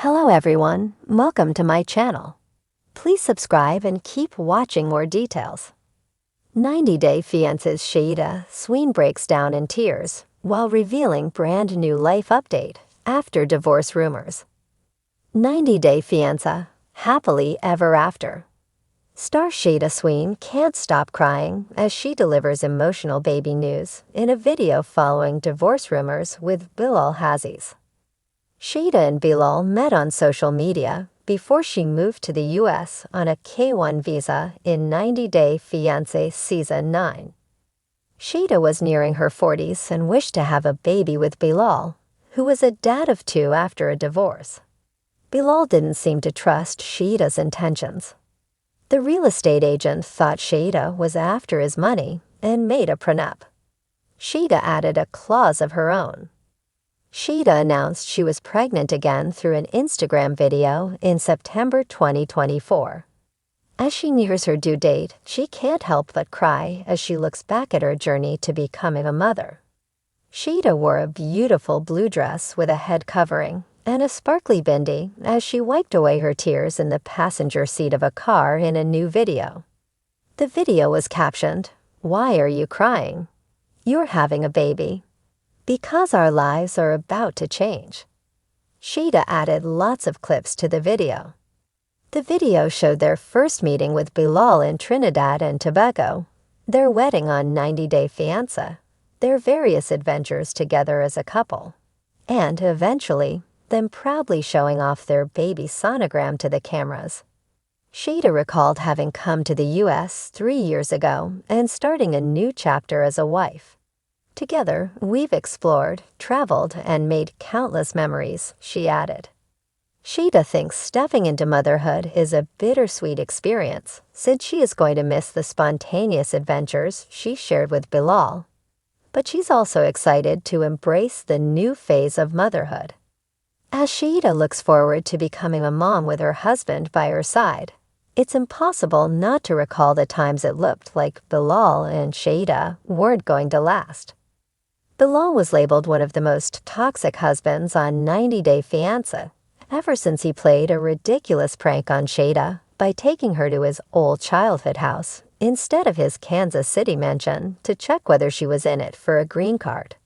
Hello everyone, welcome to my channel. Please subscribe and keep watching more details. 90-Day Fiancé's Shaeeda, Sween breaks down in tears while revealing brand new life update after divorce rumors. 90-Day Fiancé, happily ever after. Star Shaeeda Sween can't stop crying as she delivers emotional baby news in a video following divorce rumors with Bilal Haziz. Shaeeda and Bilal met on social media before she moved to the U.S. on a K-1 visa in 90-Day Fiancé Season 9. Shaeeda was nearing her 40s and wished to have a baby with Bilal, who was a dad of two after a divorce. Bilal didn't seem to trust Shaeeda's intentions. The real estate agent thought Shaeeda was after his money and made a prenup. Shaeeda added a clause of her own. Shaeeda announced she was pregnant again through an Instagram video in September 2024. As she nears her due date, she can't help but cry as she looks back at her journey to becoming a mother. Shaeeda wore a beautiful blue dress with a head covering and a sparkly bindi as she wiped away her tears in the passenger seat of a car in a new video. The video was captioned, "Why are you crying? You're having a baby. Because our lives are about to change." Shaeeda added lots of clips to the video. The video showed their first meeting with Bilal in Trinidad and Tobago, their wedding on 90-Day Fiancé, their various adventures together as a couple, and eventually, them proudly showing off their baby sonogram to the cameras. Shaeeda recalled having come to the U.S. 3 years ago and starting a new chapter as a wife. "Together, we've explored, traveled, and made countless memories," she added. Shaeeda thinks stepping into motherhood is a bittersweet experience since she is going to miss the spontaneous adventures she shared with Bilal. But she's also excited to embrace the new phase of motherhood. As Shaeeda looks forward to becoming a mom with her husband by her side, it's impossible not to recall the times it looked like Bilal and Shaeeda weren't going to last. Bilal was labeled one of the most toxic husbands on 90-Day Fiancé ever since he played a ridiculous prank on Shaeeda by taking her to his old childhood house instead of his Kansas City mansion to check whether she was in it for a green card.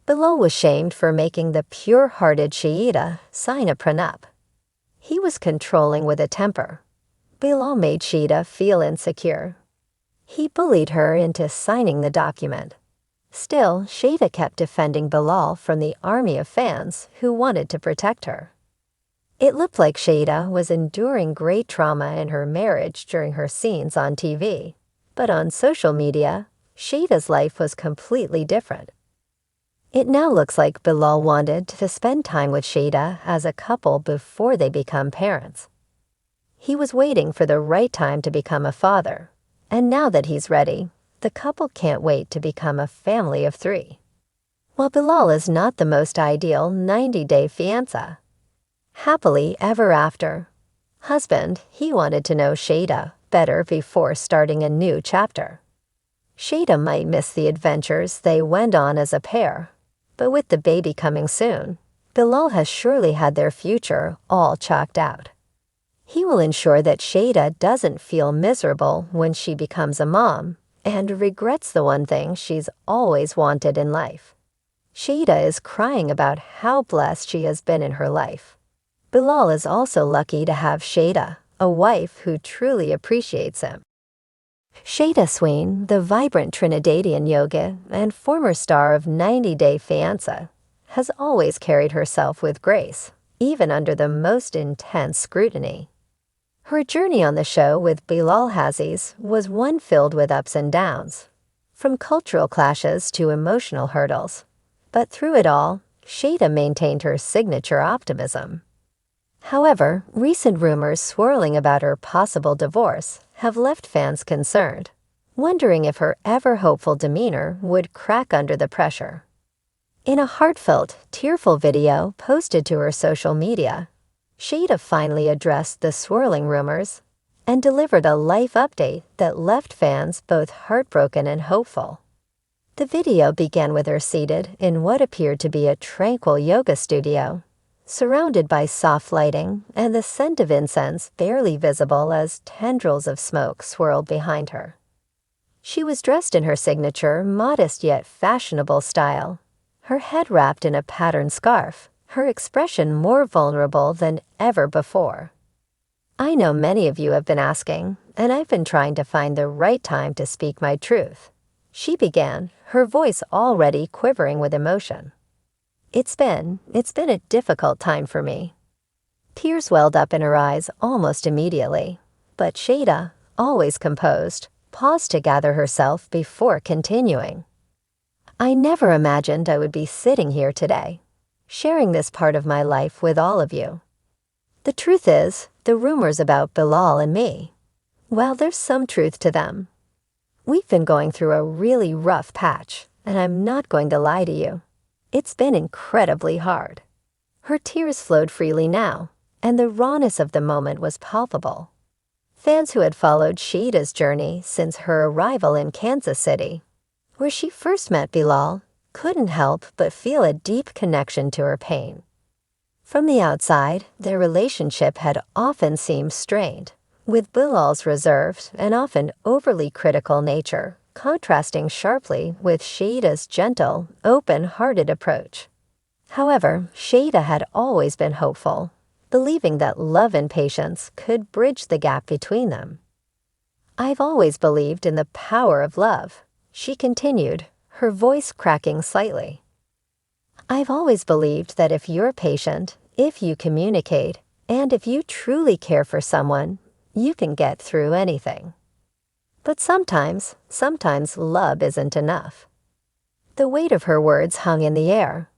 Bilal was shamed for making the pure-hearted Shaeeda sign a prenup. He was controlling with a temper. Bilal made Shaeeda feel insecure. He bullied her into signing the document. Still, Shaeeda kept defending Bilal from the army of fans who wanted to protect her. It looked like Shaeeda was enduring great trauma in her marriage during her scenes on TV, but on social media, Shaeeda's life was completely different. It now looks like Bilal wanted to spend time with Shaeeda as a couple before they become parents. He was waiting for the right time to become a father, and now that he's ready, the couple can't wait to become a family of 3. While Bilal is not the most ideal 90-Day Fiancé, happily ever after. Husband, he wanted to know Shaeeda better before starting a new chapter. Shaeeda might miss the adventures they went on as a pair, but with the baby coming soon, Bilal has surely had their future all chalked out. He will ensure that Shaeeda doesn't feel miserable when she becomes a mom and regrets the one thing she's always wanted in life. Shaeeda is crying about how blessed she has been in her life. Bilal is also lucky to have Shaeeda, a wife who truly appreciates him. Shaeeda Sween, the vibrant Trinidadian yogi and former star of 90-Day Fiancé, has always carried herself with grace, even under the most intense scrutiny. Her journey on the show with Bilal Haziz was one filled with ups and downs, from cultural clashes to emotional hurdles. But through it all, Shaeeda maintained her signature optimism. However, recent rumors swirling about her possible divorce have left fans concerned, wondering if her ever-hopeful demeanor would crack under the pressure. In a heartfelt, tearful video posted to her social media, Shaeeda finally addressed the swirling rumors and delivered a life update that left fans both heartbroken and hopeful. The video began with her seated in what appeared to be a tranquil yoga studio, surrounded by soft lighting and the scent of incense barely visible as tendrils of smoke swirled behind her. She was dressed in her signature, modest yet fashionable style, her head wrapped in a patterned scarf, her expression more vulnerable than ever before. I know many of you have been asking, and I've been trying to find the right time to speak my truth. She began, her voice already quivering with emotion. It's been a difficult time for me. Tears welled up in her eyes almost immediately, but Shaeeda, always composed, paused to gather herself before continuing. I never imagined I would be sitting here today, sharing this part of my life with all of you. The truth is, the rumors about Bilal and me, well, there's some truth to them. We've been going through a really rough patch, and I'm not going to lie to you. It's been incredibly hard. Her tears flowed freely now, and the rawness of the moment was palpable. Fans who had followed Shaeeda's journey since her arrival in Kansas City, where she first met Bilal, couldn't help but feel a deep connection to her pain. From the outside, their relationship had often seemed strained, with Bilal's reserved and often overly critical nature contrasting sharply with Shaeeda's gentle, open-hearted approach. However, Shaeeda had always been hopeful, believing that love and patience could bridge the gap between them. I've always believed in the power of love, she continued, her voice cracking slightly. I've always believed that if you're patient, if you communicate, and if you truly care for someone, you can get through anything. But sometimes love isn't enough. The weight of her words hung in the air.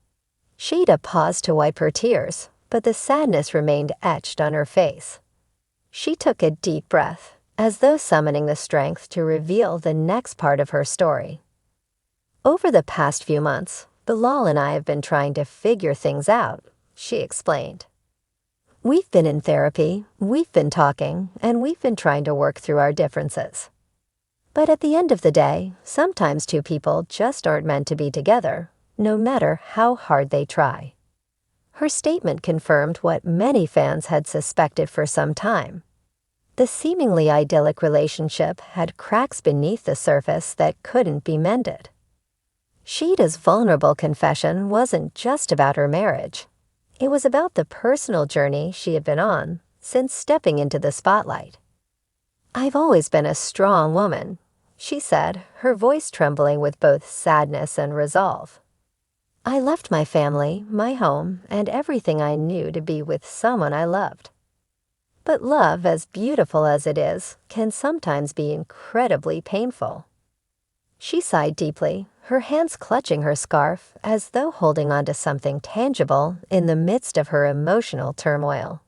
Shaeeda paused to wipe her tears, but the sadness remained etched on her face. She took a deep breath, as though summoning the strength to reveal the next part of her story. Over the past few months, Bilal and I have been trying to figure things out, she explained. We've been in therapy, we've been talking, and we've been trying to work through our differences. But at the end of the day, sometimes two people just aren't meant to be together, no matter how hard they try. Her statement confirmed what many fans had suspected for some time. The seemingly idyllic relationship had cracks beneath the surface that couldn't be mended. Shaeeda's vulnerable confession wasn't just about her marriage. It was about the personal journey she had been on since stepping into the spotlight. I've always been a strong woman, she said, her voice trembling with both sadness and resolve. I left my family, my home, and everything I knew to be with someone I loved. But love, as beautiful as it is, can sometimes be incredibly painful. She sighed deeply, her hands clutching her scarf as though holding on to something tangible in the midst of her emotional turmoil.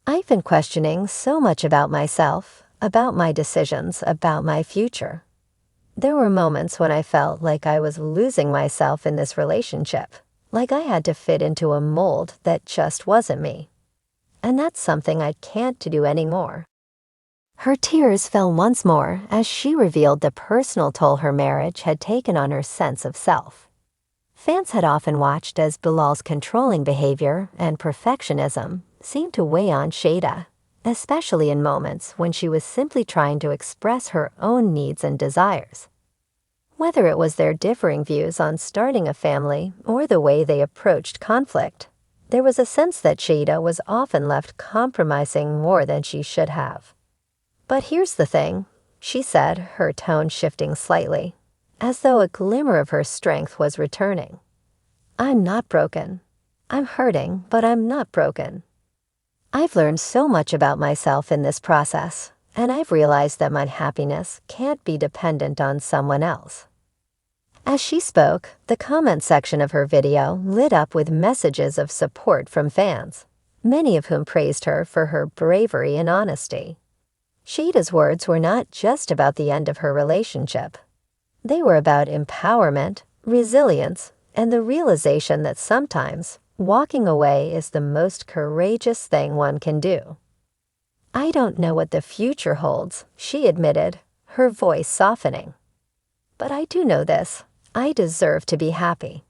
I've been questioning so much about myself, about my decisions, about my future. There were moments when I felt like I was losing myself in this relationship, like I had to fit into a mold that just wasn't me. And that's something I can't do anymore. Her tears fell once more as she revealed the personal toll her marriage had taken on her sense of self. Fans had often watched as Bilal's controlling behavior and perfectionism seemed to weigh on Shaeeda, especially in moments when she was simply trying to express her own needs and desires. Whether it was their differing views on starting a family or the way they approached conflict, there was a sense that Shaeeda was often left compromising more than she should have. But here's the thing, she said, her tone shifting slightly, as though a glimmer of her strength was returning. I'm not broken. I'm hurting, but I'm not broken. I've learned so much about myself in this process, and I've realized that my happiness can't be dependent on someone else. As she spoke, the comment section of her video lit up with messages of support from fans, many of whom praised her for her bravery and honesty. Shaeeda's words were not just about the end of her relationship. They were about empowerment, resilience, and the realization that sometimes walking away is the most courageous thing one can do. I don't know what the future holds, she admitted, her voice softening. But I do know this. I deserve to be happy.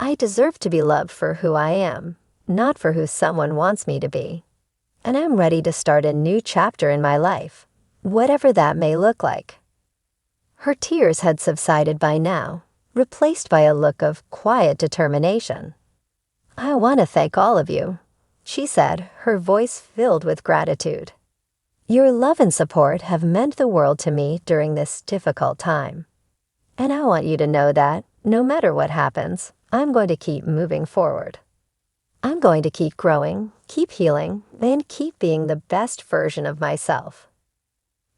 I deserve to be loved for who I am, not for who someone wants me to be. And I'm ready to start a new chapter in my life, whatever that may look like. Her tears had subsided by now, replaced by a look of quiet determination. "I want to thank all of you," she said, her voice filled with gratitude. "Your love and support have meant the world to me during this difficult time. And I want you to know that, no matter what happens, I'm going to keep moving forward. I'm going to keep growing, keep healing, and keep being the best version of myself."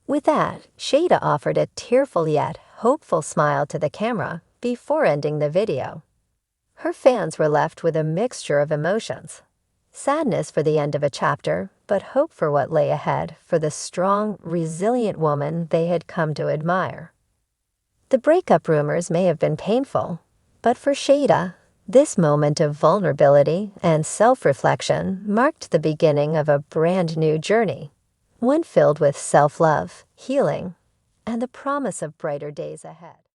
With that, Shaeeda offered a tearful yet hopeful smile to the camera before ending the video. Her fans were left with a mixture of emotions. Sadness for the end of a chapter, but hope for what lay ahead for the strong, resilient woman they had come to admire. The breakup rumors may have been painful, but for Shaeeda, this moment of vulnerability and self-reflection marked the beginning of a brand new journey, one filled with self-love, healing, and the promise of brighter days ahead.